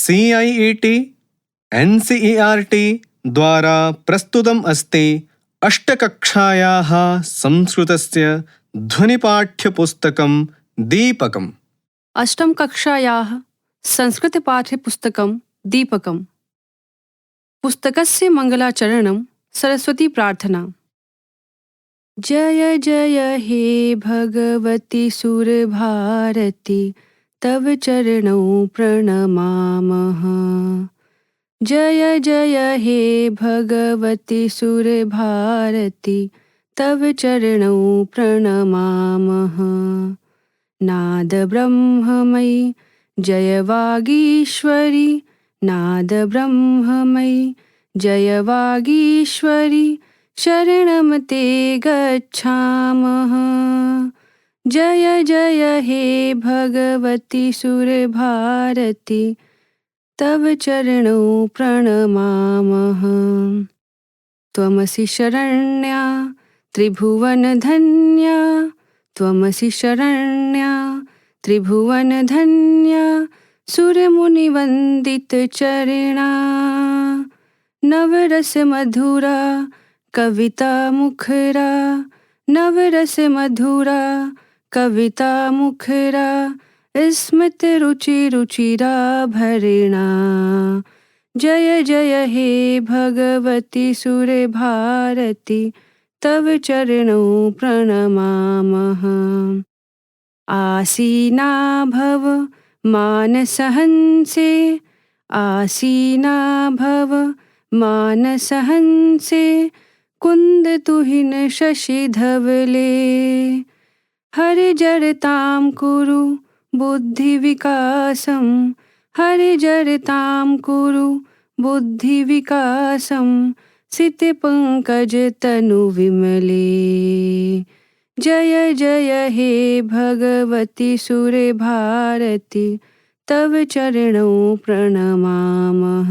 CIET NCERT द्वारा प्रस्तुतम् अस्ति अष्टकक्षायाः संस्कृतस्य ध्वनिपाठ्यपुस्तकं दीपकम्। अष्टम कक्षायाः संस्कृतपाठ्यपुस्तकं दीपकम्। पुस्तकस्य मङ्गलाचरणं सरस्वती प्रार्थना। जय जय हे भगवती सुरभारती तव चरणौ प्रणमामः। जय जय हे भगवती सुरभारती तव चरणौ प्रणमामः। नाद ब्रह्ममयी जय वागीश्वरी, नाद ब्रह्ममयी जय वागीश्वरी, शरणं ते गच्छामः। जय जय हे भगवती सुरभारती तव चरणौ प्रणमामः। त्वमसि शरण्या त्रिभुवनधन्या, त्वमसि शरण्या त्रिभुवनधन्या, सुरमुनिवन्दितचरणा। नवरसमधुरा कविता मुखरा, नवरसमधुरा कविता मुखरा, स्मृतिरुचिरुचिरा भरिणा। जय जय हे भगवती सुरभारती तव चरणौ प्रणमामः। आसीना भव मानसहंसे, आसीना भव मानसहंसे, कुन्दतुहिन शशिधवले। हरिजरतां कुरु बुद्धिविकासं, हरिजरतां कुरु बुद्धिविकासं, सितपङ्कजतनुविमले। जय जय हे भगवती सुरभारती तव चरणौ प्रणमामः।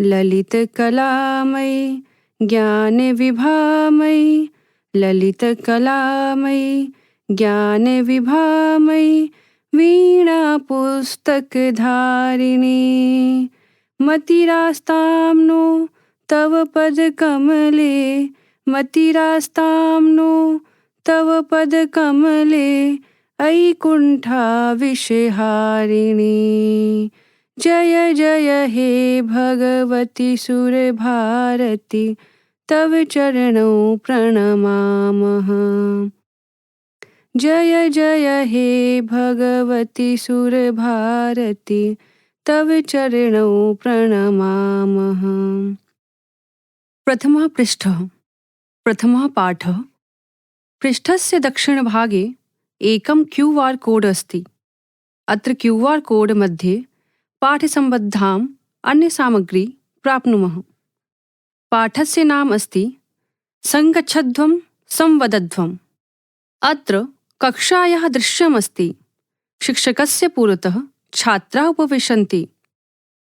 ललितकलामयी ज्ञानविभामयी, ललितकलामयी ज्ञानविभामयी, वीणापुस्तकधारिणी। मतिरास्तां नो तव पदकमले, मतिरास्तां नो तव पदकमले, अयि कुण्ठाविषहारिणी। जय जय हे भगवती सुरभारती तव चरणौ प्रणमामः। जय जय हे भगवती सुरभारती तव चरणौ प्रणमामः। प्रथमः पृष्ठः। प्रथमः पाठः। पृष्ठस्य दक्षिणभागे एकं QR कोड् अस्ति। अत्र QR कोड् मध्ये पाठसम्बद्धाम् अन्यसामग्री प्राप्नुमः। पाठस्य नाम अस्ति संगच्छध्वं संवदध्वम्। अत्र कक्षायाः दृश्यमस्ति। शिक्षकस्य पुरतः छात्राः उपविशन्ति।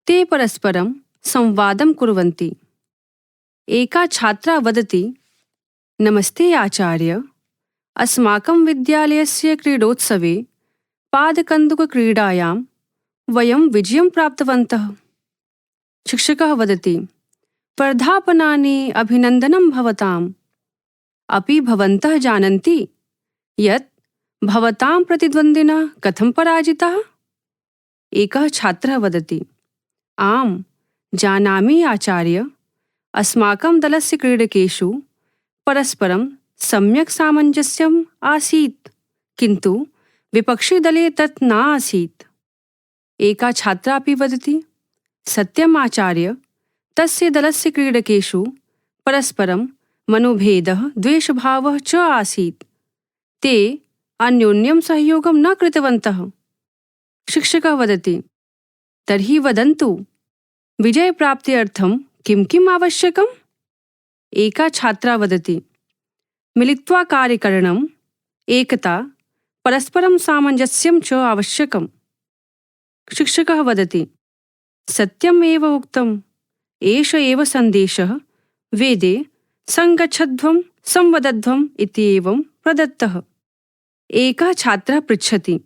ते परस्परं संवादं कुर्वन्ति। एका छात्रा वदति, नमस्ते आचार्य, अस्माकं विद्यालयस्य क्रीडोत्सवे पादकन्दुकक्रीडायां वयं विजयं प्राप्तवन्तः। शिक्षकः वदति, वर्धापनानि अभिनन्दनं भवताम्। अपि भवन्तः जानन्ति यत् भवतां प्रतिद्वन्द्विनः कथं पराजिताः? एकः छात्रः वदति, आम् जानामि आचार्य, अस्माकं दलस्य क्रीडकेषु परस्परं सम्यक् सामञ्जस्यम् आसीत्, किन्तु विपक्षीदले तत् न आसीत्। एका छात्रा अपि वदति, सत्यम् आचार्य, तस्य दलस्य क्रीडकेषु परस्परं मनोभेदः द्वेषभावः च आसीत्। ते अन्योन्यं सहयोगं न कृतवन्तः। शिक्षकः वदति, तर्हि वदन्तु विजयप्राप्त्यर्थं किं किम् आवश्यकम्? एका छात्रा वदति, मिलित्वा कार्यकरणम्, एकता, परस्परं सामञ्जस्यं च आवश्यकम्। शिक्षकः वदति, सत्यम् एव उक्तम्। एष एव सन्देशः वेदे संगच्छध्वं संवदध्वम् इत्येवं प्रदत्तः। एकः छात्रः पृच्छति,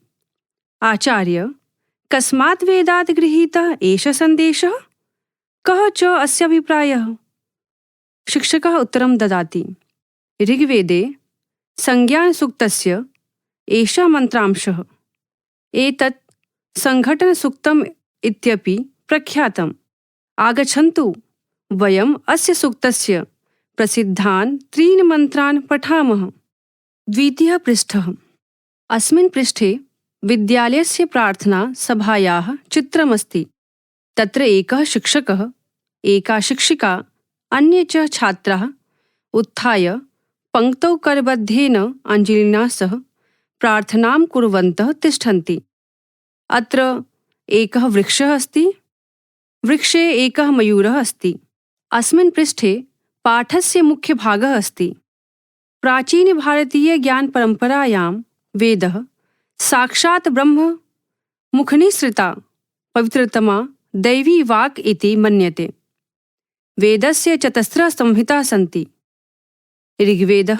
आचार्य, कस्मात् वेदात् गृहीतः एष सन्देशः? कः च अस्य अभिप्रायः? शिक्षकः उत्तरं ददाति। ऋग्वेदे संज्ञानसूक्तस्य एषः मन्त्रांशः। एतत् सङ्घटनसूक्तम् इत्यपि प्रख्यातम्। आगच्छन्तु वयम् अस्य सूक्तस्य प्रसिद्धान् त्रीन् मन्त्रान् पठामः। द्वितीयः पृष्ठः। अस्मिन् पृष्ठे विद्यालयस्य प्रार्थना सभायाः चित्रमस्ति। तत्र एकः शिक्षकः, एका शिक्षिका, अन्ये च छात्राः उत्थाय पङ्क्तौ करबद्धेन अञ्जलिना सह प्रार्थनां कुर्वन्तः तिष्ठन्ति। अत्र एकः वृक्षः अस्ति। वृक्षे एकः मयूरः अस्ति। अस्मिन् पृष्ठे पाठस्य मुख्यभागः अस्ति। प्राचीनभारतीयज्ञानपरम्परायां वेदः साक्षात् ब्रह्म मुखनिसृता पवित्रतमा दैवी वाक् इति मन्यते। वेदस्य चतस्रः संहिताः सन्ति। ऋग्वेदः,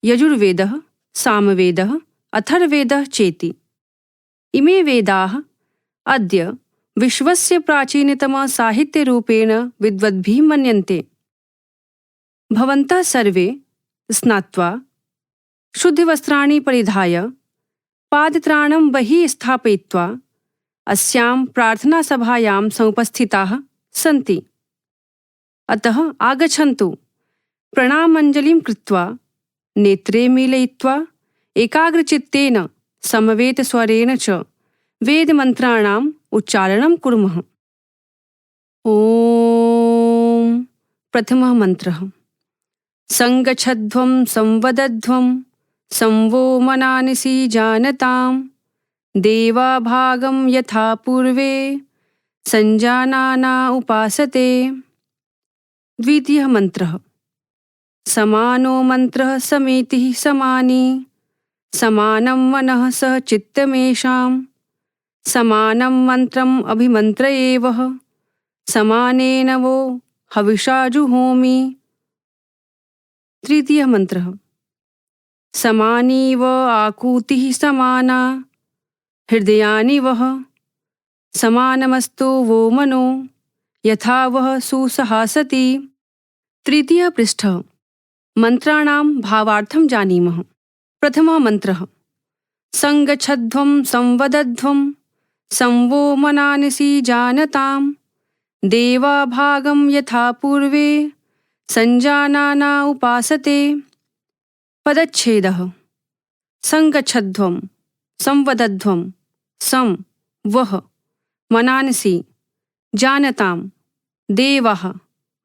यजुर्वेदः, सामवेदः, अथर्ववेदः चेति। इमे वेदाः अद्य विश्वस्य प्राचीनतमसाहित्यरूपेण विद्वद्भिः मन्यन्ते। भवन्तः सर्वे स्नात्वा शुद्धवस्त्राणि परिधाय पादत्राणं बहिः स्थापयित्वा अस्यां प्रार्थनासभायां समुपस्थिताः सन्ति। अतः आगच्छन्तु, प्रणामाञ्जलिं कृत्वा नेत्रे मीलयित्वा एकाग्रचित्तेन समवेतस्वरेण च वेदमन्त्राणाम् उच्चारणं कुर्मः। ॐ प्रथमः मन्त्रः। सङ्गच्छध्वं संवदध्वं संवो मनांसि जानतां देवाभागं यथा पूर्वे सञ्जानाना उपासते। द्वितीयः मन्त्रः। समानो मन्त्रः समेतिः समानी समानं मनः सह चित्तमेषां समानं मन्त्रम् अभिमन्त्रयेवः समानेन वो हविषा जुहोमि। तृतीयः मन्त्रः। समानीव आकूतिः समाना हृदयानि वः समानमस्तु वो मनो यथा वः सुसहासति। तृतीयः पृष्ठः। मन्त्राणां भावार्थं जानीमः। प्रथमः मन्त्रः। सङ्गच्छध्वं संवदध्वं संवो मनांसि जानतां देवाभागं यथा पूर्वे सञ्जानाना उपासते। पदच्छेदः। सङ्गच्छध्वं संवदध्वं सं वः मनांसि जानतां देवाः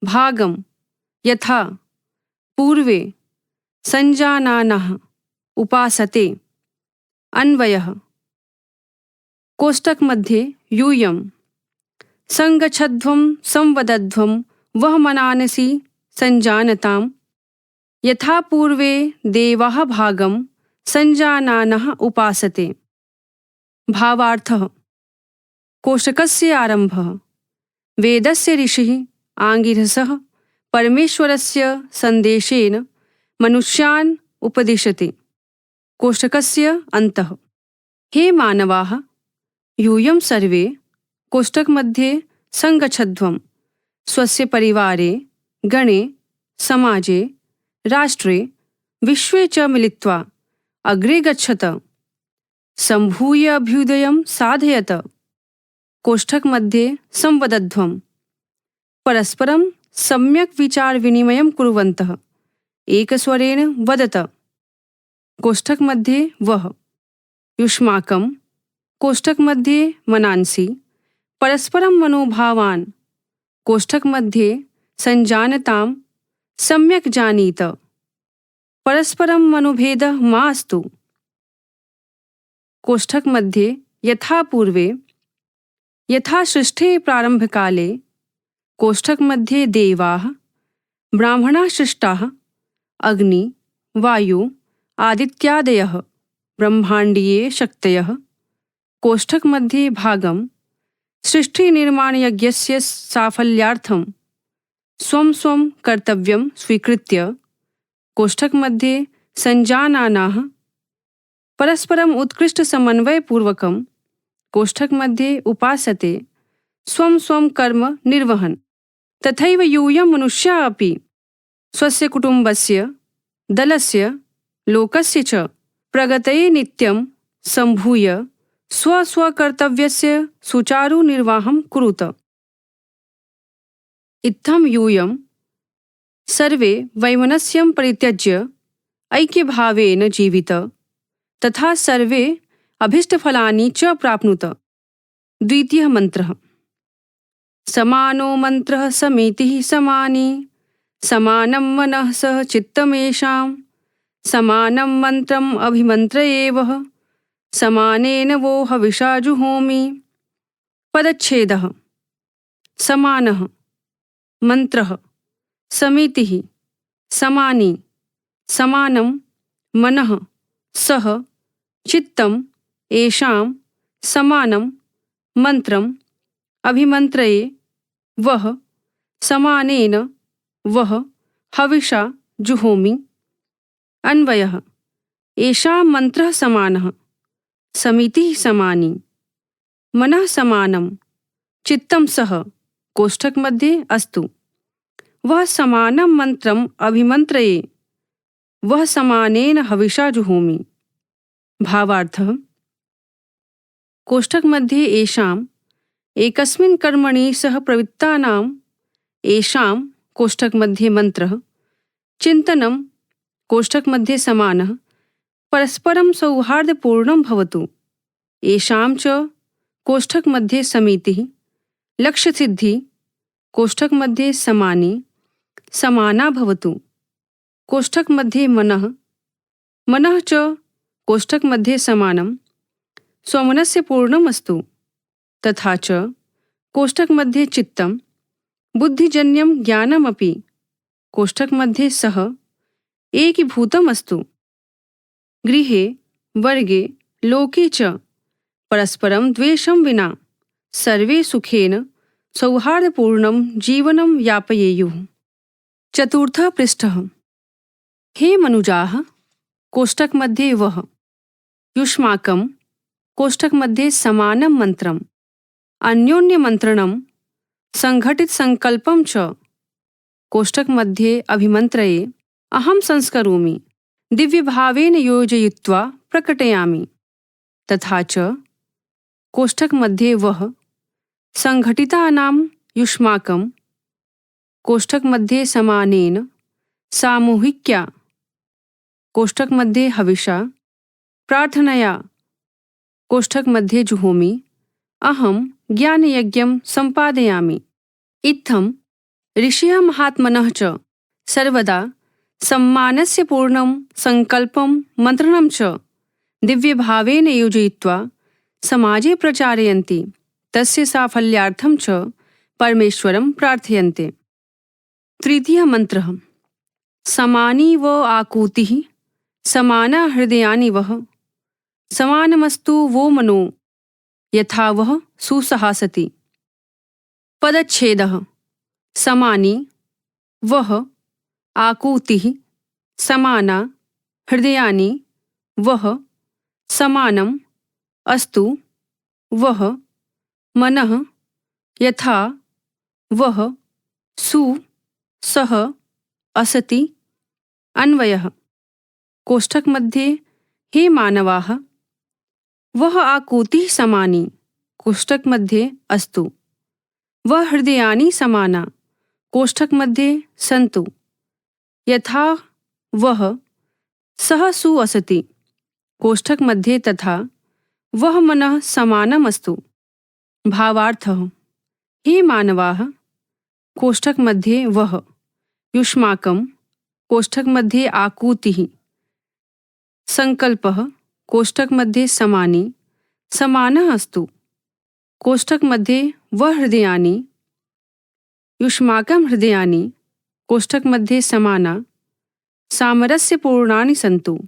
भागं यथा पूर्वे सञ्जानानः उपासते। अन्वयः। कोष्टक मध्ये यूयम्। सङ्गच्छध्वं संवदध्वं वः मनांसि सञ्जानतां यथा पूर्वे देवाः भागं सञ्जानानः उपासते। भावार्थः। कोष्टकस्य आरम्भः। वेदस्य ऋषिः आङ्गिरसः परमेश्वरस्य सन्देशेन मनुष्यान् उपदिशति। कोष्टकस्य अन्तः। हे मानवाः, यूयं सर्वे कोष्टकमध्ये सङ्गच्छध्वं स्वस्य परिवारे, गणे, समाजे, राष्ट्रे, विश्वे च मिलित्वा अग्रे गच्छत। सम्भूय अभ्युदयं साधयत। कोष्टकमध्ये संवदध्वं। परस्परं सम्यक् विचारविनिमयं कुर्वन्तः एकस्वरेण वदत। कोष्टकमध्ये वः। युष्माकं कोष्टकमध्ये मनांसि परस्परं मनोभावान् कोष्टकमध्ये सञ्जानतां सम्यक् जानीत। परस्परं मनोभेदः मास्तु। कोष्टकमध्ये यथा पूर्वे। यथा सृष्टे प्रारम्भकाले कोष्टकमध्ये देवाः ब्राह्मणाः सृष्टाः अग्नि वायु आदित्यादयः ब्रह्माण्डीये शक्तयः कोष्टकमध्ये भागं सृष्टिनिर्माणयज्ञस्य साफल्यार्थं स्वं स्वं कर्तव्यं स्वीकृत्य कोष्टकमध्ये सञ्जानानाः परस्परम् उत्कृष्टसमन्वयपूर्वकं कोष्ठकमध्ये उपासते स्वं स्वं कर्म निर्वहन्। तथैव यूयं मनुष्यः अपि स्वस्य कुटुम्बस्य, दलस्य, लोकस्य च प्रगतये नित्यं सम्भूय स्वस्वकर्तव्यस्य सुचारुनिर्वाहं कुरुत। इत्थं यूयं सर्वे वैमनस्यं परित्यज्य ऐक्यभावेन जीवित, तथा सर्वे अभीष्टफलानि च प्राप्नुत। द्वितीयः मन्त्रः। समानो मन्त्रः समितिः समानी, समानं मनः सह चित्तमेषां, समानं मन्त्रम् अभिमन्त्रयेवः, समानेन वो हविषा जुहोमि। पदच्छेदः। समानः, मन्त्रः, समितिः, समानी, समानं, मनः, सह, चित्तम्, येषां, समानं, मन्त्रम्, अभिमन्त्रये, वः, समानेन, वः, हविषा जुहोमि। अन्वयः। येषां मन्त्रः समानः, समितिः समानी, मनः समानं, चित्तं सह कोष्ठकमध्ये अस्तु, वह समानं मन्त्रम् अभिमन्त्रये, वह समानेन हविषा जुहोमि। भावार्थः। कोष्ठकमध्ये येषाम् एकस्मिन् कर्मणि सह प्रवृत्तानां येषां कोष्ठकमध्ये मन्त्रः, चिन्तनं कोष्ठकमध्ये समानः, परस्परं सौहार्दपूर्णं भवतु। येषां च कोष्ठकमध्ये समितिः, लक्ष्यसिद्धिः कोष्ठकमध्ये समानी, समाना भवतु। कोष्ठकमध्ये मनः, मनः च कोष्ठकमध्ये समानं, स्वमनस्य पूर्णमस्तु। तथा च कोष्ठकमध्ये चित्तं, बुद्धिजन्यं ज्ञानमपि कोष्ठकमध्ये सह एकीभूतमस्तु। गृहे, वर्गे, लोके च परस्परं द्वेषं विना सर्वे सुखेन सौहार्दपूर्णं जीवनं यापयेयुः। चतुर्थः पृष्ठः। हे मनुजाः, कोष्ठकमध्ये वः, युष्माकं कोष्ठकमध्ये समानं मन्त्रम्, अन्योन्यमन्त्रणं, सङ्घटितसङ्कल्पं च कोष्ठकमध्ये अभिमन्त्रये अहं संस्करोमि, दिव्यभावेन योजयित्वा प्रकटयामि। तथा च कोष्ठकमध्ये वः, सङ्घटितानां युष्माकं कोष्ठकमध्ये समानेन, सामूहिक्या कोष्ठकमध्ये हविषा, प्रार्थनया कोष्ठकमध्ये जुहोमि, अहं ज्ञानयज्ञं सम्पादयामि। इत्थं ऋषयः महात्मनः च सर्वदा सम्मानस्य पूर्णं सङ्कल्पं मन्त्रणं च दिव्यभावेन योजयित्वा समाजे प्रचारयन्ति, तस्य साफल्यार्थं च परमेश्वरं प्रार्थयन्ते। तृतीयः मन्त्रः। समानी वो आकूतिः, समाना हृदयानि वः, समानमस्तु वो मनो, यथा वः सुसहासति। पदच्छेदः। समानी, वः, आकूतिः, समाना, हृदयानि, वः, समानम्, अस्तु, वः, मनः, यथा, वः, सु, सः, असति। अन्वयः। कोष्ठकमध्ये हे मानवाः, वः आकूतिः समानी कोष्ठकमध्ये अस्तु, वः हृदयानि समाना कोष्ठकमध्ये सन्तु, यथा वः सः सु असति कोष्ठकमध्ये, तथा वह मनः समानमस्तु। भावार्थः। हे मानवाः, कोष्ठकमध्ये वः, युष्माकं कोष्ठकमध्ये आकूतिः, संकल्पः कोष्ठकमध्ये समानी, समानः अस्तु। कोष्ठकमध्ये वः हृदयानि, युष्माकं हृदयानि कोष्ठकमध्ये समाना, सामरस्यपूर्णानि सन्तु।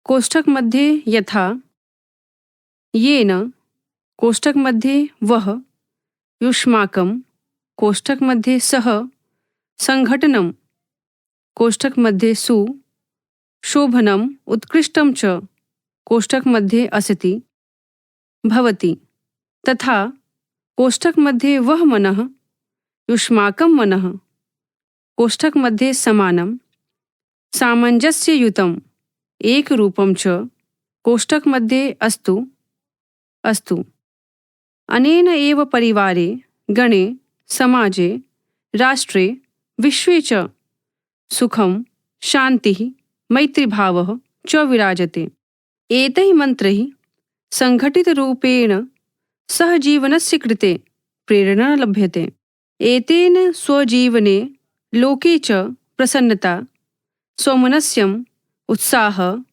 कोष्ठकमध्ये यथा, येन कोष्ठकमध्ये वः, युष्माकं कोष्ठकमध्ये सः, सङ्घटनं कोष्ठकमध्ये सु, शोभनम् उत्कृष्टं च कोष्ठकमध्ये असति। भवति तथा कोष्ठक मध्ये वह मनः युष्माकं मनः कोष्ठक मध्ये समानं सामञ्जस्ययुतम् एकरूपं च कोष्ठक मध्ये अस्तु अनेन एव परिवारे गणे समाजे राष्ट्रे विश्वे च सुखं शान्तिः मैत्रीभावः च विराजते। एतैः मन्त्रैः सङ्घटितरूपेण सहजीवनस्य कृते प्रेरणा लभ्यते। एतेन स्वजीवने लोके च प्रसन्नता सौमनस्यम् उत्साहः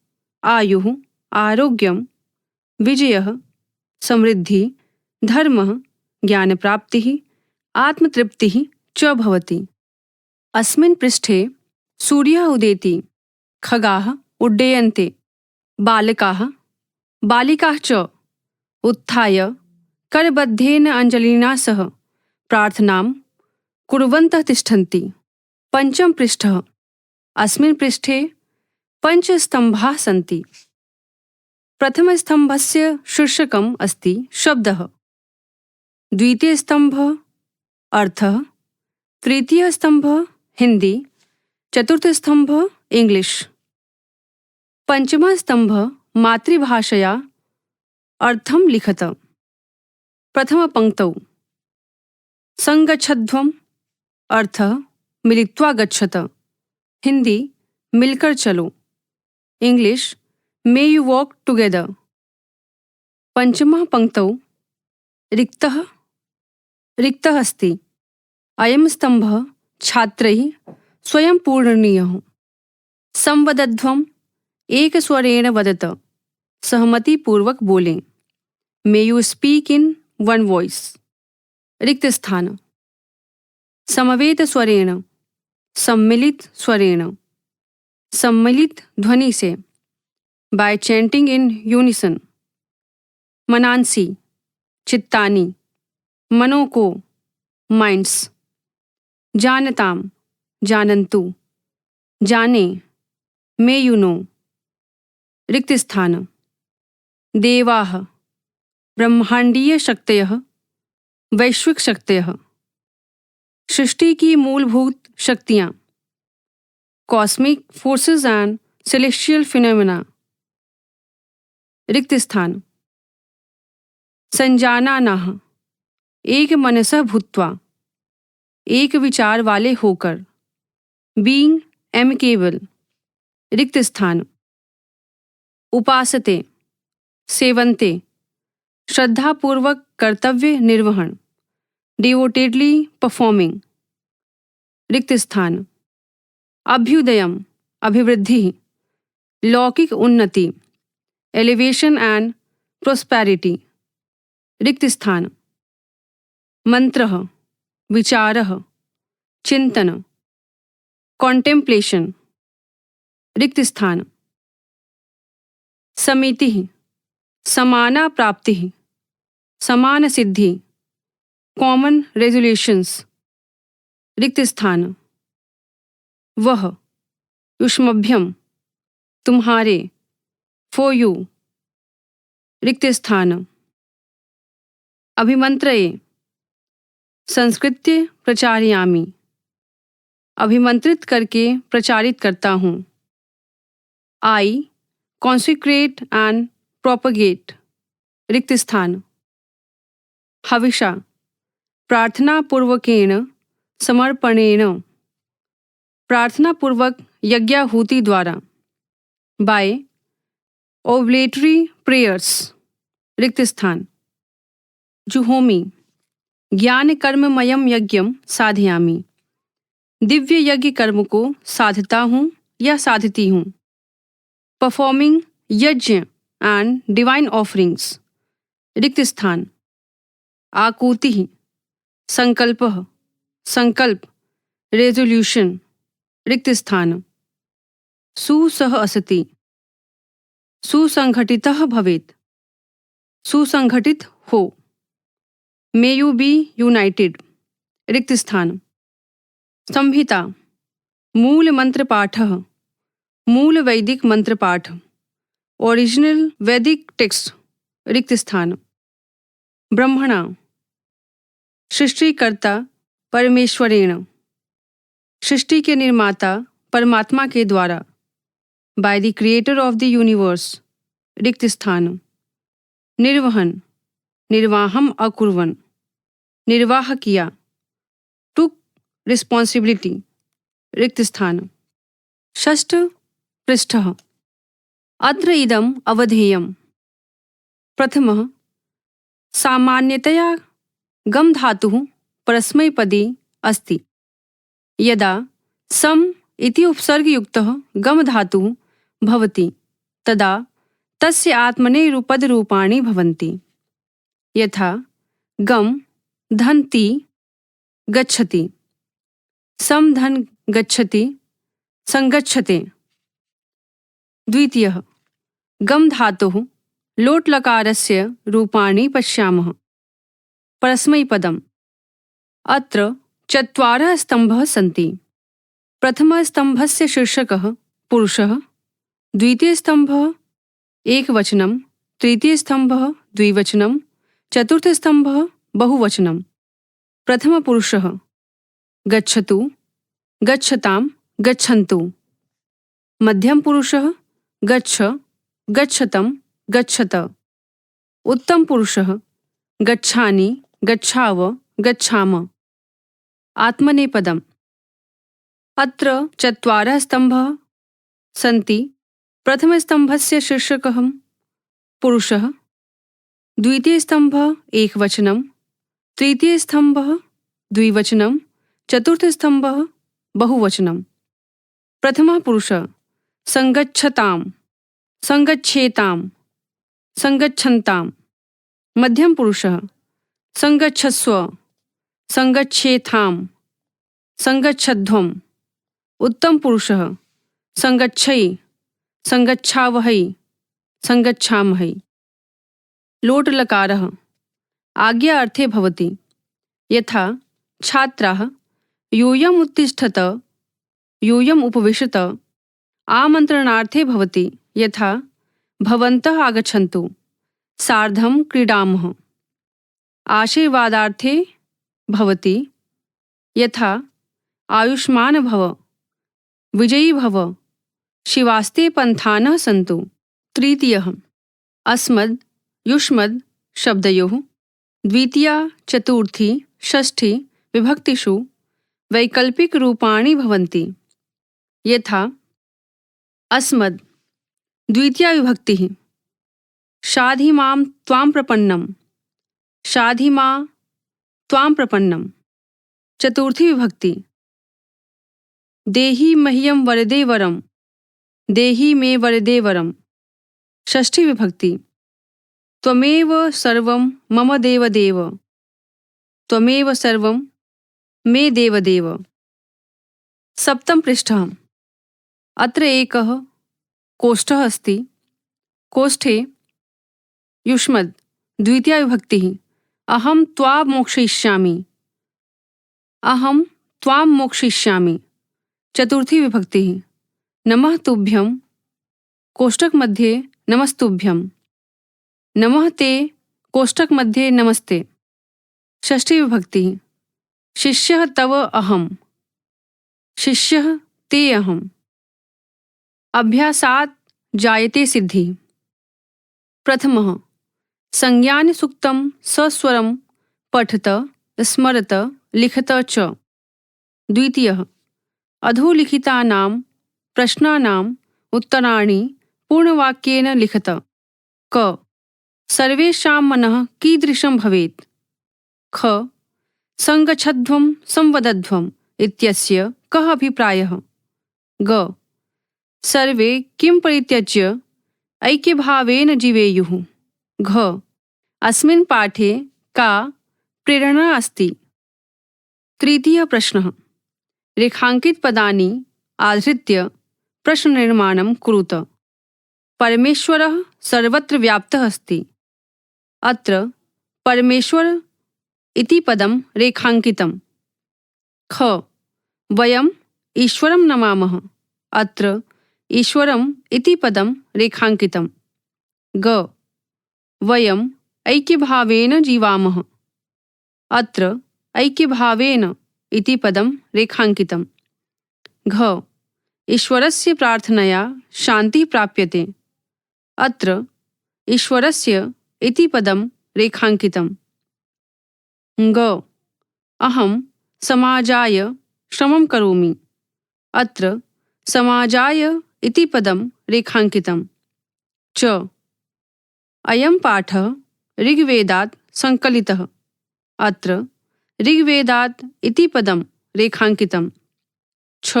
आयुः आरोग्यं विजयः समृद्धिः धर्मः ज्ञानप्राप्तिः आत्मतृप्तिः च भवति। अस्मिन् पृष्ठे सूर्यः उदेति खगाः उड्डयन्ते बालकाः बालिकाः च उत्थाय करबद्धेन अञ्जलिना सह प्रार्थनां कुर्वन्तः तिष्ठन्ति। पञ्चम पृष्ठः अस्मिन् पृष्ठे पञ्चस्तम्भाः सन्ति। प्रथमस्तम्भस्य शीर्षकम् अस्ति शब्दः, द्वितीयस्तम्भः अर्थः, तृतीयस्तम्भः हिन्दी, चतुर्थस्तम्भः इंग्लिश, पञ्चमः स्तम्भः मातृभाषया अर्थं लिखत। प्रथमपङ्क्तौ संगच्छध्वम् अर्थः मिलित्वा गच्छत, हिंदी मिलकर चलो, English may you walk together. पंचमः पंक्तौ रिक्तः अस्ति, अयं स्तम्भः छात्रैः स्वयं पूरणीयः। संवदध्वम् एकस्वरेण वदत, सहमतिपूर्वक बोलें, may you speak in one voice. रिक्त स्थान समवेत स्वरेण सम्मिलित स्वरेण सम्मिलित ध्वनि से बाय चैंटिंग इन यूनिसन। मनांसी चित्तानी मनों को माइंड्स। जानताम जानन्तु जाने मे यू नो। रिक्त स्थान देवाः ब्रह्मांडीय शक्तयः वैश्विक शक्तयः सृष्टि की मूलभूत शक्तियाँ cosmic forces and celestial phenomena. रिक्त स्थान संजानानाः एक मनसः भूत्वा एक विचार वाले होकर बीइंग एमिकेबल। रिक्त स्थान उपासते सेवन्ते श्रद्धापूर्वक कर्तव्य निर्वहन डिवोटेडली परफॉर्मिंग। रिक्त स्थान अभ्युदयम् अभिवृद्धि लौकिक उन्नति एलिवेशन एंड प्रोस्पेरिटी। रिक्त स्थान मंत्रः विचारः चिंतन कॉन्टेम्प्लेशन। रिक्त स्थान समितिः समाना प्राप्तिः समान सिद्धि कॉमन रेजोल्यूशंस। रिक्त स्थान वह युष्मभ्यम तुम्हारे फॉर यू। रिक्त स्थान अभिमंत्रये संस्कृत्य प्रचारयामि अभिमंत्रित करके प्रचारित करता हूँ। आई कॉन्सिक्रेट एंड प्रोपगेट। रिक्त स्थान हविषा प्रार्थनापूर्वकेन समर्पणेन प्रार्थनापूर्वक यज्ञाहुति द्वारा बाय ओब्लेटरी प्रेयर्स। रिक्त स्थान जुहोमि ज्ञान कर्ममयम यज्ञम साधयामि दिव्य यज्ञ कर्म को साधता हूँ या साधती हूँ। परफॉर्मिंग यज्ञ एंड डिवाइन ऑफरिंग्स। रिक्त स्थान आकुतिः संकल्पः संकल्प रेजोल्यूशन। रिक्त स्थान सुसह असति सुसंघटितः भवेत् सुसंघटित हो। May you be united. रिक्त स्थान संहिता मूल मंत्र पाठः मूल वैदिक मंत्र पाठ ओरिजिनल वैदिक टेक्स्ट। रिक्त स्थान ब्रह्मणा सृष्टिकर्ता परमेश्वरेण, सृष्टि के निर्माता परमात्मा के द्वारा, by the creator of the universe, रिक्त स्थान। निर्वहन, निर्वाहम अकुर्वन्, निर्वाह किया, टुक रिस्पॉन्सिबिलिटी, रिक्त स्थान। षष्ठ पृष्ठः। अत्र इदम् अवधेयम्। प्रथमः, सामान्यतया गम धातुः परस्मैपदी अस्ति। यदा सम इति उपसर्गयुक्तः गम धातुः भवति तदा तस्य आत्मनेपदरूपाणि भवन्ति। यथा गम धन्ति गच्छति, सम धन गच्छति संगच्छते। द्वितीयः, गम धातुः लोट् लकारस्य रूपाणि पश्यामः। परस्मैपदम्। अत्र चत्वारः स्तम्भः सन्ति। प्रथमस्तम्भस्य शीर्षकः पुरुषः, द्वितीयस्तम्भः एकवचनं, तृतीयस्तम्भः द्विवचनं, चतुर्थस्तम्भः बहुवचनं। प्रथमपुरुषः गच्छतु, गच्छतां, गच्छन्तु। मध्यमपुरुषः गच्छ, गच्छतं, गच्छत। उत्तमपुरुषः गच्छानि, गच्छाव, गच्छाम। आत्मनेपदम्। अत्र चत्वारः स्तम्भः सन्ति। प्रथमस्तम्भस्य शीर्षकः पुरुषः, द्वितीयस्तम्भः एकवचनं, तृतीयस्तम्भः द्विवचनं, चतुर्थस्तम्भः बहुवचनं। प्रथमः पुरुषः संगच्छतां, संगच्छेतां, संगच्छन्तां। मध्यमपुरुषः संगच्छस्व, संगच्छेथां, संगच्छध्वम्। उत्तमपुरुषः संगच्छै, संगच्छावहै, संगच्छामहै। लोट् लकारः आज्ञा अर्थे भवति। यथा छात्राः यूयम् उत्तिष्ठत, यूयम् उपविशत। आमन्त्रणार्थे भवति। यथा भवन्तः आगच्छन्तु, सार्धं क्रीडामः। आशीर्वादार्थे भवति। यथा आयुष्मान भव, विजयी भव, शिवास्ते पन्थानः सन्तु। तृतीयः, अस्मद् युष्मद् शब्दयोः द्वितीया, चतुर्थी, षष्ठी विभक्तिषु वैकल्पिकरूपाणि भवन्ति। यथा अस्मद् द्वितीया विभक्तिः, शाधि मां त्वां प्रपन्नम्, शाधि मां त्वां प्रपन्नम्। चतुर्थी विभक्ति, देहि मह्यं वरदे वरं, देहि मे वरदे वरम्। षष्ठी विभक्ति, त्वमेव सर्वं मम देवदेव, त्वमेव सर्वं मे देवदेव। सप्तम पृष्ठः। अत्र एकः कोष्ठः अस्ति। कोष्ठे युष्मद् द्वितीया विभक्तिः, अहं त्वां मोक्षयिष्यामि, अहं त्वां मोक्षयिष्यामि। चतुर्थी विभक्तिः, नमः तुभ्यं, कोष्ठक मध्ये नमस्तुभ्यं, नमः ते, कोष्ठक मध्ये नमस्ते। षष्ठी विभक्तिः, शिष्यः तव अहं, शिष्यः ते अहम्। अभ्यासात् जायते सिद्धिः। प्रथमः, संज्ञानसूक्तं सस्वरं पठत, स्मरत, लिखत च। द्वितीयः, अधोलिखितानां प्रश्नानाम् उत्तराणि पूर्णवाक्येन लिखत। क, सर्वेषां मनः कीदृशं भवेत्। ख, संगच्छध्वं संवदध्वम् इत्यस्य कः अभिप्रायः। ग, सर्वे किं परित्यज्य ऐक्यभावेन जीवेयुः। घ, अस्मिन् पाठे का प्रेरणा अस्ति। तृतीयः प्रश्नः, रेखाङ्कितपदानि आधृत्य प्रश्ननिर्माणं कुरुत। परमेश्वरः सर्वत्र व्याप्तः अस्ति। अत्र परमेश्वर इति पदं रेखाङ्कितम्। ख, वयम् ईश्वरं नमामः। अत्र ईश्वरम् इति पदं रेखाङ्कितम्। ग, वयं ऐक्यभावेन जीवामः। अत्र ऐक्यभावेन इति पदं रेखाङ्कितम्। घ ईश्वरस्य प्रार्थनया शान्तिः प्राप्यते। अत्र ईश्वरस्य इति पदं रेखाङ्कितम्। ग अहं समाजाय श्रमं करोमि। अत्र समाजाय इति पदं रेखाङ्कितम्। च अयं पाठः ऋग्वेदात् सङ्कलितः। अत्र ऋग्वेदात् इति पदं रेखाङ्कितम्। छ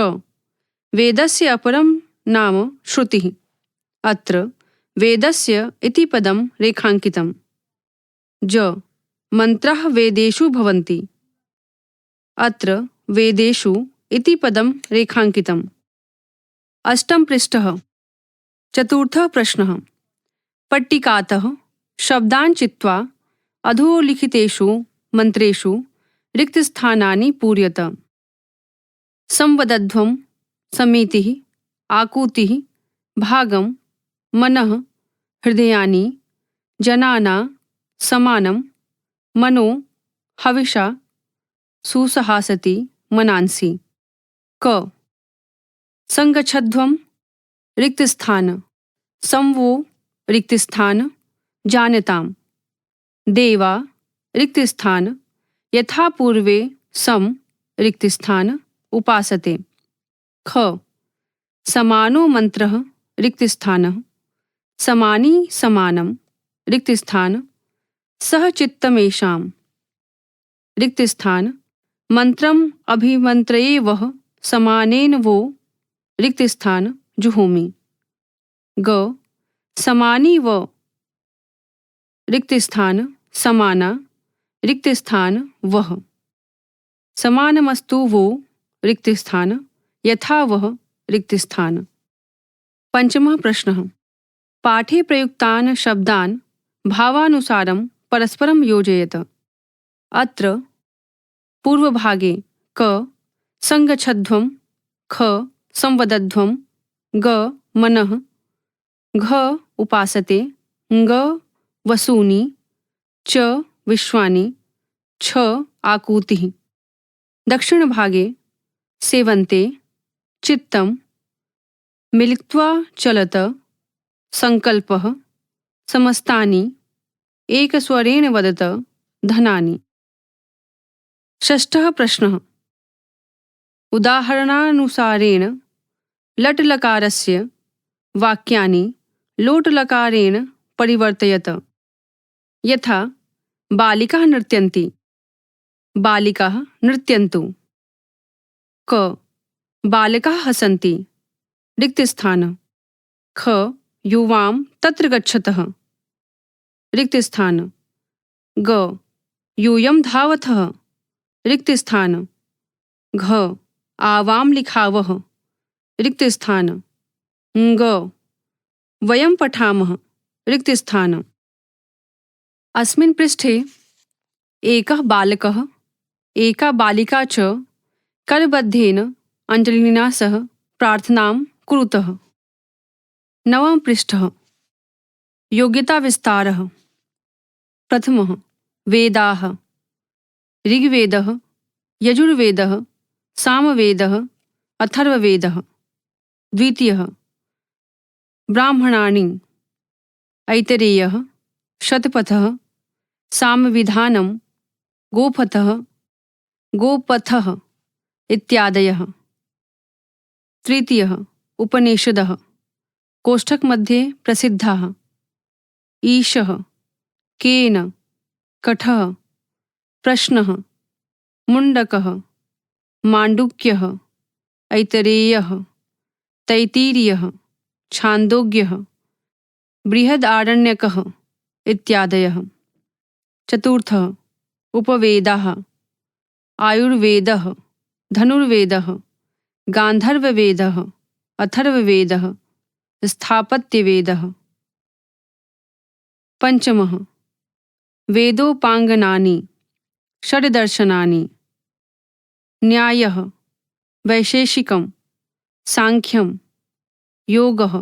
वेदस्य अपरं नाम श्रुतिः। अत्र वेदस्य इति पदं रेखाङ्कितम्। ज मन्त्राः वेदेषु भवन्ति। अत्र वेदेषु इति पदं रेखाङ्कितम्। अष्टम पृष्ठः। चतुर्थः प्रश्नः। पट्टिकातः शब्दान् चित्वा अधोलिखितेषु मन्त्रेषु रिक्तस्थानानि पूरयत। संवदध्वं समितिः आकुतिः भागं मनः हृदयानि जनाना समानं मनो हविषा सुसहासति मनांसि। क संगच्छध्वं रिक्तस्थान संवो रिक्तस्थान जानताम्। देवा रिक्तस्थान यथा पूर्वे सम रिक्तस्थान उपासते। ख समानो मन्त्रः रिक्तस्थानः समानी समानं रिक्तस्थान सह चित्तमेषाम्। रिक्तस्थान मन्त्रम् अभिमन्त्रयेवः समानेन वो रिक्तस्थान जुहोमि। ग समानी व रिक्तस्थान समाना रिक्तस्थान वह समानमस्तु वो रिक्तस्थान यथा वह रिक्तस्थान। पंचमः प्रश्नः। पाठे प्रयुक्तान् शब्दान् भावानुसारं परस्परं योजयत। अत्र पूर्वभागे क संगच्छध्वं ख संवदध्वं ग मनः घ उपासते ङ वसूनि च विश्वानि छ आकुतिः। दक्षिणभागे सेवन्ते चित्तं मिलित्वा चलत संकल्पः समस्तानि एकस्वरेण वदत धनानि। षष्ठः प्रश्नः। उदाहरणानुसारेण लट्लकारस्य वाक्यानि लोट्लकारेण परिवर्तयत। यथा बालिकाः नृत्यन्ति बालिकाः नृत्यन्तु। क बालकाः हसन्ति रिक्तस्थान ख युवां तत्र गच्छतः रिक्तस्थान ग यूयं धावतः रिक्तस्थान घ आवां लिखावः रिक्तस्थान ङ वयं पठामः रिक्तस्थान। अस्मिन् पृष्ठे एकः बालकः एका बालिका च करबद्धेन अञ्जलिना सह प्रार्थनां कुरुतः। नवमः पृष्ठः। योग्यताविस्तारः। प्रथमः वेदाः ऋग्वेदः यजुर्वेदः सामवेदः अथर्ववेदः। द्वितीयः ब्राह्मणानि ऐतरेयः शतपथः सामविधानं गोपथः इत्यादयः। तृतीयः उपनिषदः कोष्ठकमध्ये प्रसिद्धाः ईशः केन कठः प्रश्नः मुण्डकः माण्डुक्यः ऐतरेयः तैत्तिरीयः छान्दोग्यः बृहदारण्यकः इत्यादयः। चतुर्थः उपवेदाः आयुर्वेदः धनुर्वेदः गान्धर्ववेदः अथर्ववेदः स्थापत्यवेदः। पंचमः वेदोपाङ्गनानि षड्दर्शनानि न्यायः वैशेषिकं सांख्यं योगः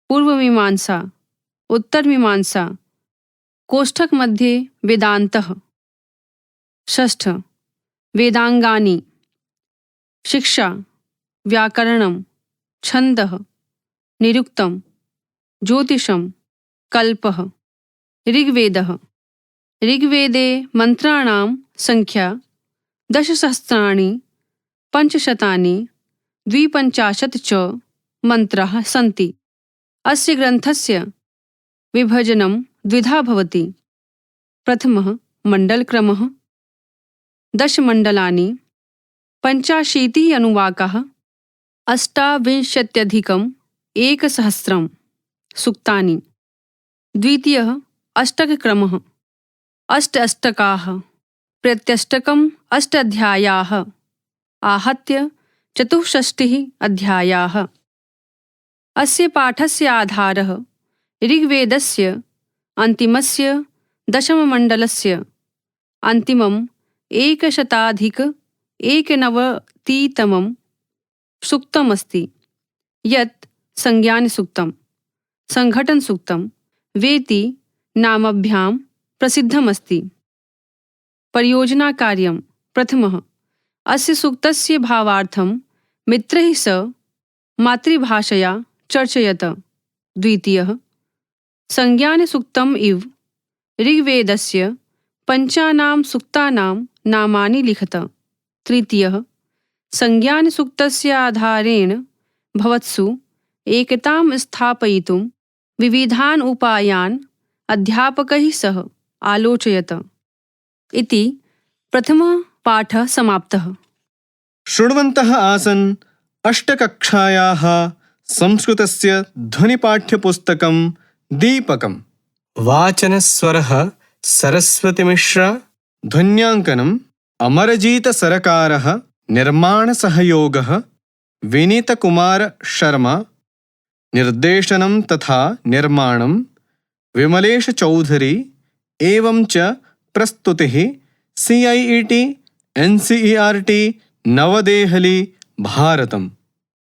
पूर्वमीमांसा उत्तरमीमांसा कोष्ठक मध्ये वेदान्तः। षष्ठ वेदांगानि शिक्षा व्याकरणं छन्दः निरुक्तं ज्योतिषं कल्पः। ऋग्वेदः ऋग्वेदे मन्त्राणां संख्या 10,000 500 250 च मन्त्राः सन्ति। अस्य ग्रन्थस्य विभजनं द्विधा भवति। प्रथमः मण्डलक्रमः 10 मण्डलानि 85 अनुवाकाः 28,100 सूक्तानि। द्वितीयः अष्टकक्रमः 8 अष्टकाः प्रत्यष्टकम् 8 अध्यायाः आहत्य 64 अध्यायाः। अस्य पाठस्य आधारः ऋग्वेदस्य अन्तिमस्य दशममण्डलस्य अन्तिमम् 190 सूक्तमस्ति, यत् संज्ञानसूक्तं सङ्घटनसूक्तं वेति नामभ्यां प्रसिद्धमस्ति। परियोजनाकार्यं प्रथमः अस्य सूक्तस्य भावार्थं मित्रैः सह मातृभाषया चर्चयत। द्वितीयः संज्ञानसूक्तम् इव ऋग्वेदस्य पञ्चानां सूक्तानां नामानि लिखत। तृतीयः संज्ञानसूक्तस्य आधारेण भवत्सु एकतां स्थापयितुं विविधान् उपायान् अध्यापकैः सह आलोचयत। इति प्रथमः पाठः समाप्तः। शृण्वन्तः आसन् अष्टकक्षायाः संस्कृतस्य ध्वनिपाठ्यपुस्तकं दीपकम्। वाचनस्वरः सरस्वतीमिश्रा, ध्वन्याङ्कनम् अमरजीतसरकारः, निर्माणसहयोगः विनीतकुमार शर्मा, निर्देशनं तथा निर्माणं विमलेशचौधरी, एवं च प्रस्तुतिः CIET NCERT नवदेहली भारतम्।